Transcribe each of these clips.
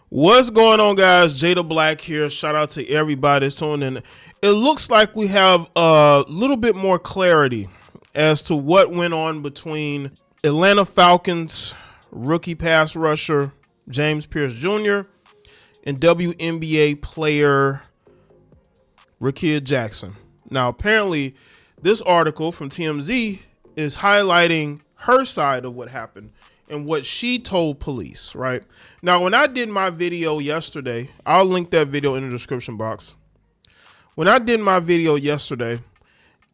What's going on, guys? Jada Black here. Shout out to everybody that's tuning in. It looks like we have a little bit more clarity as to what went on between Atlanta Falcons rookie pass rusher James Pearce Jr. and WNBA player Rickea Jackson. Now, apparently, this article from TMZ is highlighting her side of what happened and what she told police, right? Now, when I did my video yesterday, I'll link that video in the description box. When I did my video yesterday,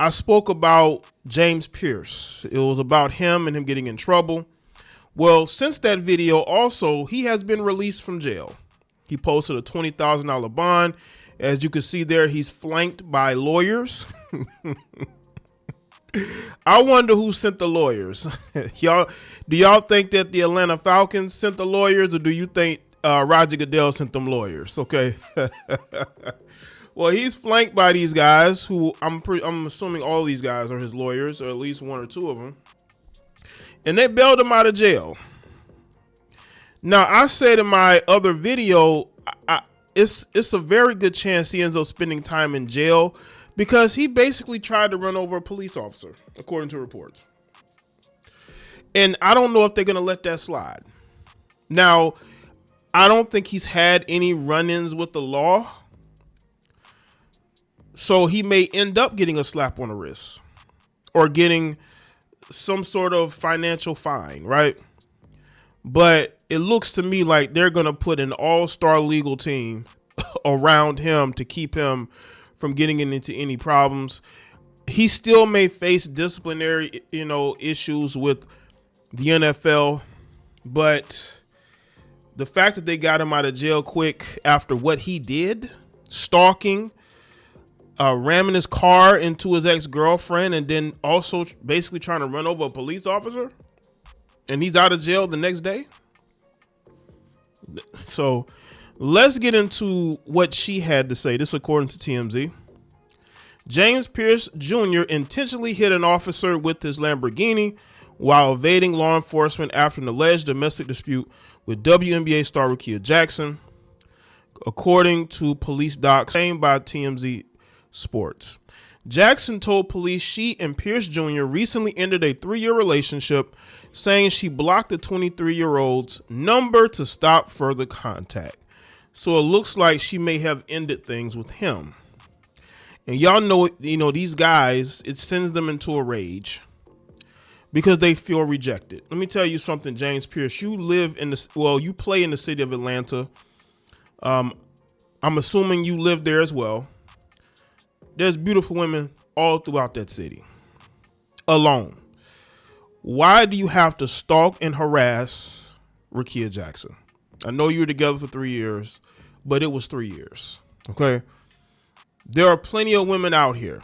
I spoke about James Pearce. It was about him and him getting in trouble. Well, since that video, also, he has been released from jail. He posted a $20,000 bond. As you can see there, he's flanked by lawyers. I wonder who sent the lawyers. Do y'all think that the Atlanta Falcons sent the lawyers, or do you think Roger Goodell sent them lawyers? Okay. Well, he's flanked by these guys who I'm assuming all these guys are his lawyers, or at least one or two of them. And they bailed him out of jail. Now, I said in my other video, it's a very good chance he ends up spending time in jail, because he basically tried to run over a police officer, according to reports. And I don't know if they're going to let that slide. Now, I don't think he's had any run-ins with the law. So he may end up getting a slap on the wrist or getting some sort of financial fine, right? But it looks to me like they're going to put an all-star legal team around him to keep him from getting into any problems. He still may face disciplinary, issues with the NFL, but the fact that they got him out of jail quick after what he did, stalking, ramming his car into his ex-girlfriend, and then also basically trying to run over a police officer, and he's out of jail the next day. So let's get into what she had to say. This according to TMZ. James Pearce Jr. intentionally hit an officer with his Lamborghini while evading law enforcement after an alleged domestic dispute with WNBA star Rickea Jackson, according to police docs claimed by TMZ Sports. Jackson told police she and Pearce Jr. recently ended a 3-year relationship, saying she blocked the 23-year-old's number to stop further contact. So it looks like she may have ended things with him. And y'all know, these guys, it sends them into a rage because they feel rejected. Let me tell you something, James Pearce. You play in the city of Atlanta. I'm assuming you live there as well. There's beautiful women all throughout that city. Alone. Why do you have to stalk and harass Rickea Jackson? I know you were together for 3 years, but it was 3 years. Okay? There are plenty of women out here.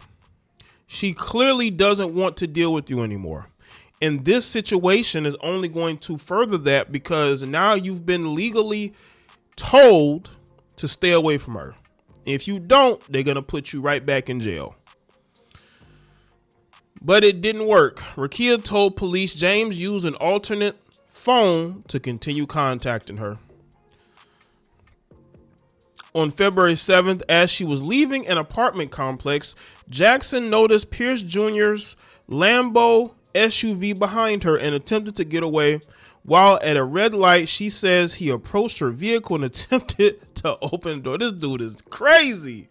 She clearly doesn't want to deal with you anymore. And this situation is only going to further that, because now you've been legally told to stay away from her. If you don't, they're going to put you right back in jail. But it didn't work. Rickea told police James used an alternate phone to continue contacting her. On February 7th, as she was leaving an apartment complex, Jackson noticed Pearce Jr.'s Lambo SUV behind her and attempted to get away. While at a red light, she says he approached her vehicle and attempted to open the door. This dude is crazy.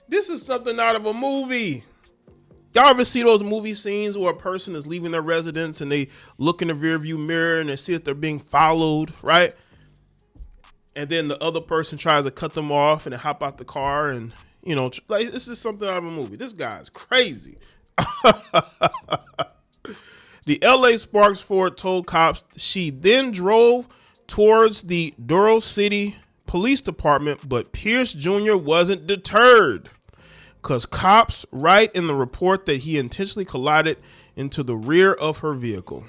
This is something out of a movie. Y'all ever see those movie scenes where a person is leaving their residence and they look in the rearview mirror and they see if they're being followed, right? And then the other person tries to cut them off and they hop out the car, and this is something out of a movie. This guy's crazy. The LA Sparks Ford told cops she then drove towards the Duro City Police Department, but Pearce Jr. wasn't deterred, because cops write in the report that he intentionally collided into the rear of her vehicle.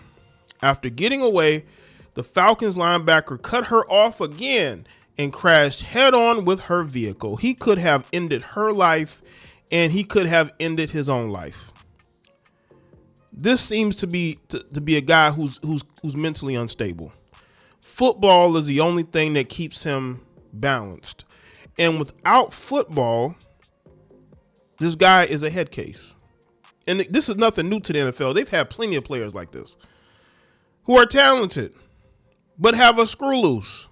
After getting away, the Falcons linebacker cut her off again and crashed head-on with her vehicle. He could have ended her life, and he could have ended his own life. This seems to be a guy who's mentally unstable. Football is the only thing that keeps him balanced. And without football, this guy is a head case. And this is nothing new to the NFL. They've had plenty of players like this who are talented, but have a screw loose.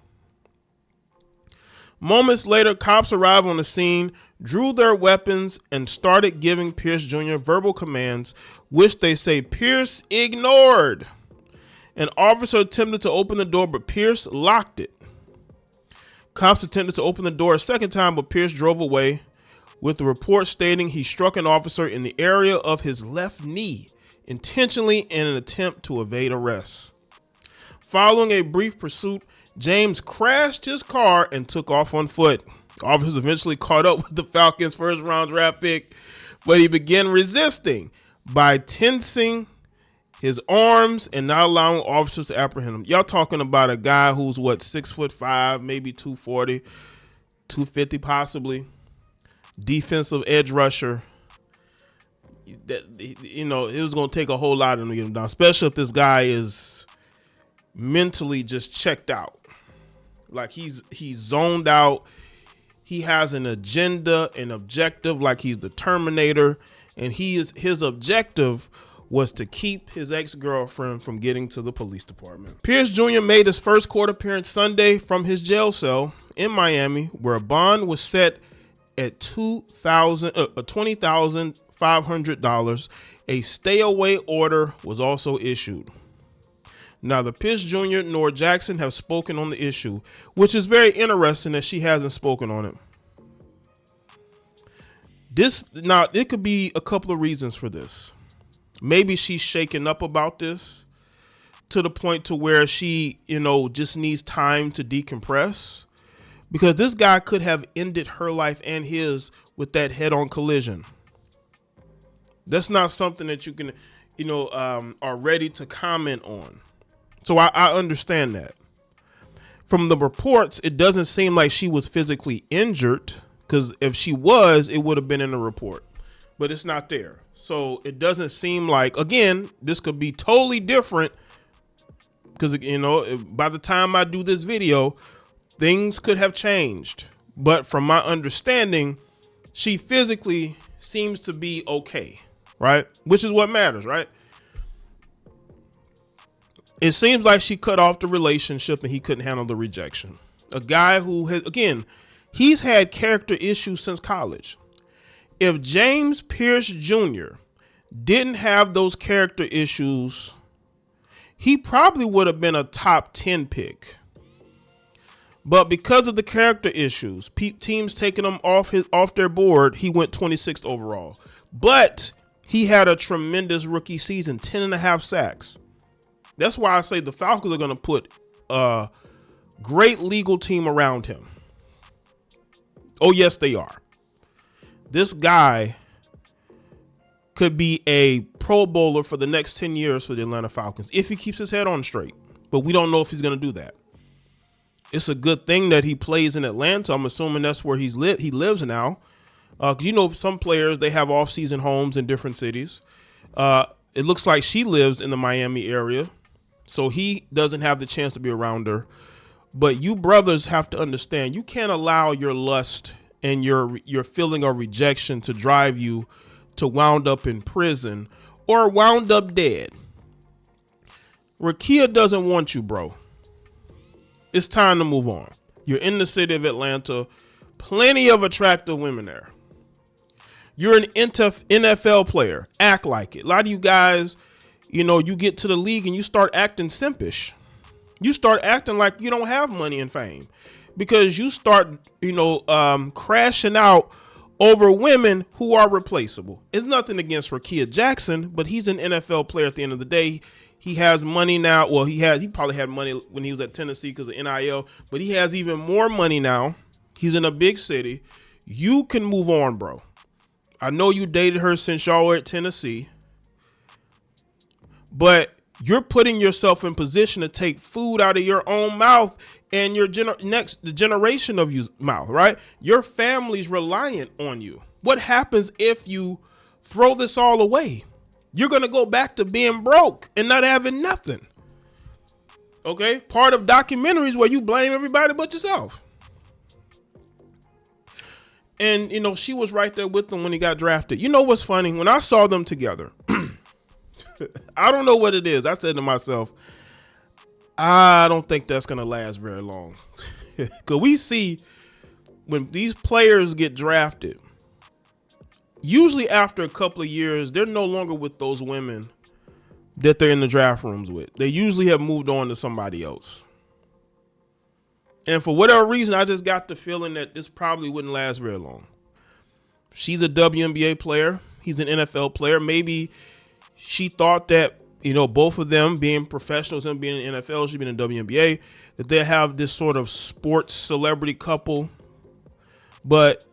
Moments later, cops arrived on the scene, drew their weapons, and started giving Pearce Jr. verbal commands, which they say Pearce ignored. An officer attempted to open the door, but Pearce locked it. Cops attempted to open the door a second time, but Pearce drove away, with the report stating he struck an officer in the area of his left knee, intentionally in an attempt to evade arrest. Following a brief pursuit, James crashed his car and took off on foot. Officers eventually caught up with the Falcons' first-round draft pick, but he began resisting by tensing his arms and not allowing officers to apprehend him. Y'all talking about a guy who's, 6'5", maybe 240, 250 possibly. Defensive edge rusher. That, it was going to take a whole lot of them to get him down, especially if this guy is mentally just checked out. Like he's zoned out. He has an agenda, an objective, like he's the Terminator, and his objective was to keep his ex-girlfriend from getting to the police department. Pearce Jr. made his first court appearance Sunday from his jail cell in Miami, where a bond was set at $20,500. A stay-away order was also issued. Neither Pearce Jr. nor Jackson have spoken on the issue, which is very interesting that she hasn't spoken on it. It could be a couple of reasons for this. Maybe she's shaken up about this to the point to where she, just needs time to decompress. Because this guy could have ended her life and his with that head-on collision. That's not something that you can, are ready to comment on. So I understand that. From the reports, it doesn't seem like she was physically injured, because if she was, it would have been in the report. But it's not there. So it doesn't seem like, again, this could be totally different, because, by the time I do this video, things could have changed. But from my understanding, she physically seems to be okay, right? Which is what matters, right? It seems like she cut off the relationship and he couldn't handle the rejection. A guy who has, again, he's had character issues since college. If James Pearce Jr. didn't have those character issues, he probably would have been a top 10 pick. But because of the character issues, teams taking him off their board, he went 26th overall. But he had a tremendous rookie season, 10.5 sacks. That's why I say the Falcons are going to put a great legal team around him. Oh, yes, they are. This guy could be a Pro Bowler for the next 10 years for the Atlanta Falcons if he keeps his head on straight. But we don't know if he's going to do that. It's a good thing that he plays in Atlanta. I'm assuming that's where he lives now. Because, some players, they have off-season homes in different cities. It looks like she lives in the Miami area. So he doesn't have the chance to be around her. But you brothers have to understand, you can't allow your lust and your feeling of rejection to drive you to wound up in prison or wound up dead. Rickea doesn't want you, bro. It's time to move on. You're in the city of Atlanta. Plenty of attractive women there. You're an NFL player. Act like it. A lot of you guys, you get to the league and you start acting simpish. You start acting like you don't have money and fame because you start, crashing out over women who are replaceable. It's nothing against Rickea Jackson, but he's an NFL player at the end of the day. He has money now. Well, he probably had money when he was at Tennessee because of NIL, but he has even more money now. He's in a big city. You can move on, bro. I know you dated her since y'all were at Tennessee, but you're putting yourself in position to take food out of your own mouth and your the generation of your mouth, right? Your family's reliant on you. What happens if you throw this all away? You're going to go back to being broke and not having nothing. Okay, part of documentaries where you blame everybody but yourself. And, you know, she was right there with him when he got drafted. You know what's funny? When I saw them together, I don't know what it is. I said to myself, I don't think that's going to last very long. Because we see when these players get drafted, usually after a couple of years, they're no longer with those women that they're in the draft rooms with. They usually have moved on to somebody else. And for whatever reason, I just got the feeling that this probably wouldn't last very long. She's a WNBA player. He's an NFL player. Maybe she thought that, you know, both of them being professionals and being in the NFL, she's been in WNBA, that they have this sort of sports celebrity couple. But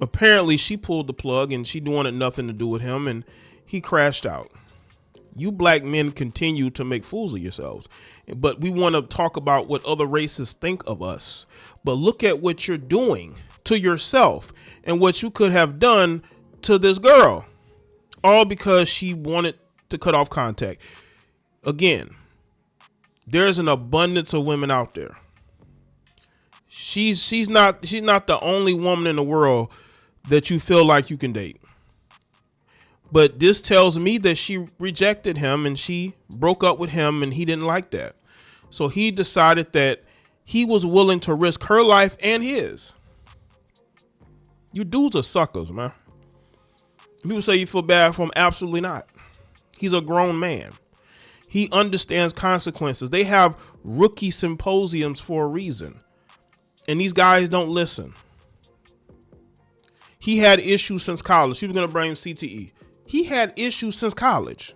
apparently she pulled the plug and she wanted nothing to do with him, and he crashed out. You black men continue to make fools of yourselves, but we want to talk about what other races think of us. But look at what you're doing to yourself and what you could have done to this girl, all because she wanted to cut off contact. Again, there's an abundance of women out there. She's not the only woman in the world that you feel like you can date. But this tells me that she rejected him and she broke up with him, and he didn't like that. So he decided that he was willing to risk her life and his. You dudes are suckers, man. People say you feel bad for him. Absolutely not. He's a grown man. He understands consequences. They have rookie symposiums for a reason. And these guys don't listen. He had issues since college. He was going to bring CTE. He had issues since college.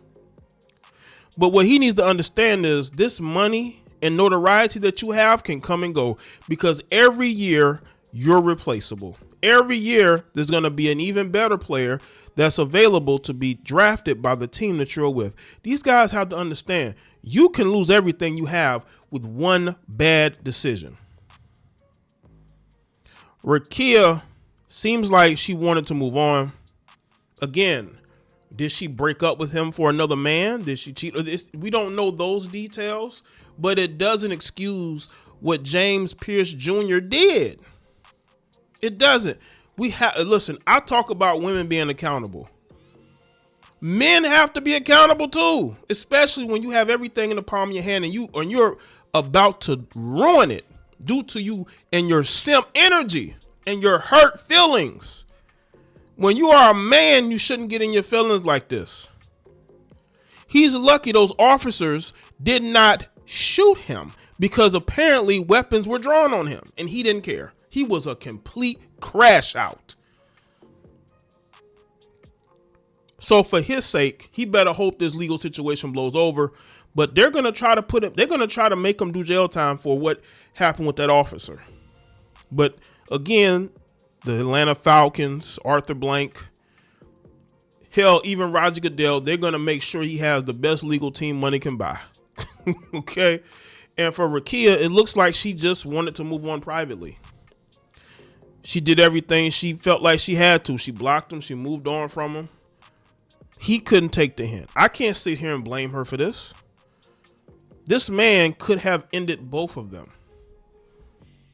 But what he needs to understand is this money and notoriety that you have can come and go, because every year you're replaceable. Every year there's going to be an even better player that's available to be drafted by the team that you're with. These guys have to understand you can lose everything you have with one bad decision. Rickea seems like she wanted to move on. Again, did she break up with him for another man? Did she cheat? We don't know those details, but it doesn't excuse what James Pearce Jr. did. It doesn't. Listen, I talk about women being accountable. Men have to be accountable too, especially when you have everything in the palm of your hand and you're about to ruin it due to you and your simp energy and your hurt feelings. When you are a man, you shouldn't get in your feelings like this. He's lucky those officers did not shoot him, because apparently weapons were drawn on him and he didn't care. He was a complete crash out. So for his sake, he better hope this legal situation blows over. But they're going to try to make him do jail time for what happened with that officer. But again, the Atlanta Falcons, Arthur Blank, hell, even Roger Goodell, they're going to make sure he has the best legal team money can buy. Okay? And for Rickea, it looks like she just wanted to move on privately. She did everything she felt like she had to. She blocked him. She moved on from him. He couldn't take the hint. I can't sit here and blame her for this. This man could have ended both of them.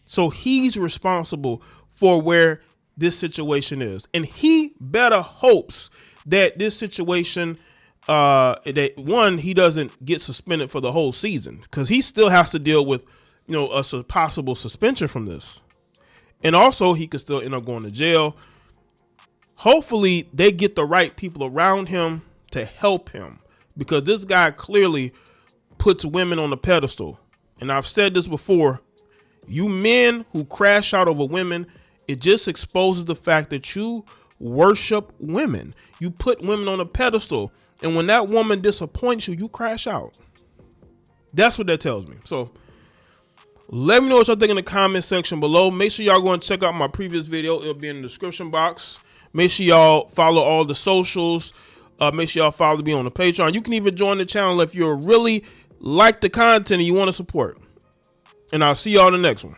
So he's responsible for where this situation is. And he better hopes that this situation, that one, he doesn't get suspended for the whole season, because he still has to deal with, a possible suspension from this. And also he could still end up going to jail. Hopefully they get the right people around him to help him, because this guy clearly puts women on a pedestal. And I've said this before, you men who crash out over women, it just exposes the fact that you worship women. You put women on a pedestal, and when that woman disappoints you, you crash out. That's what that tells me. So let me know what y'all think in the comment section below. Make sure y'all go and check out my previous video. It'll be in the description box. Make sure y'all follow all the socials. Make sure y'all follow me on the Patreon. You can even join the channel if you really like the content and you want to support. And I'll see y'all in the next one.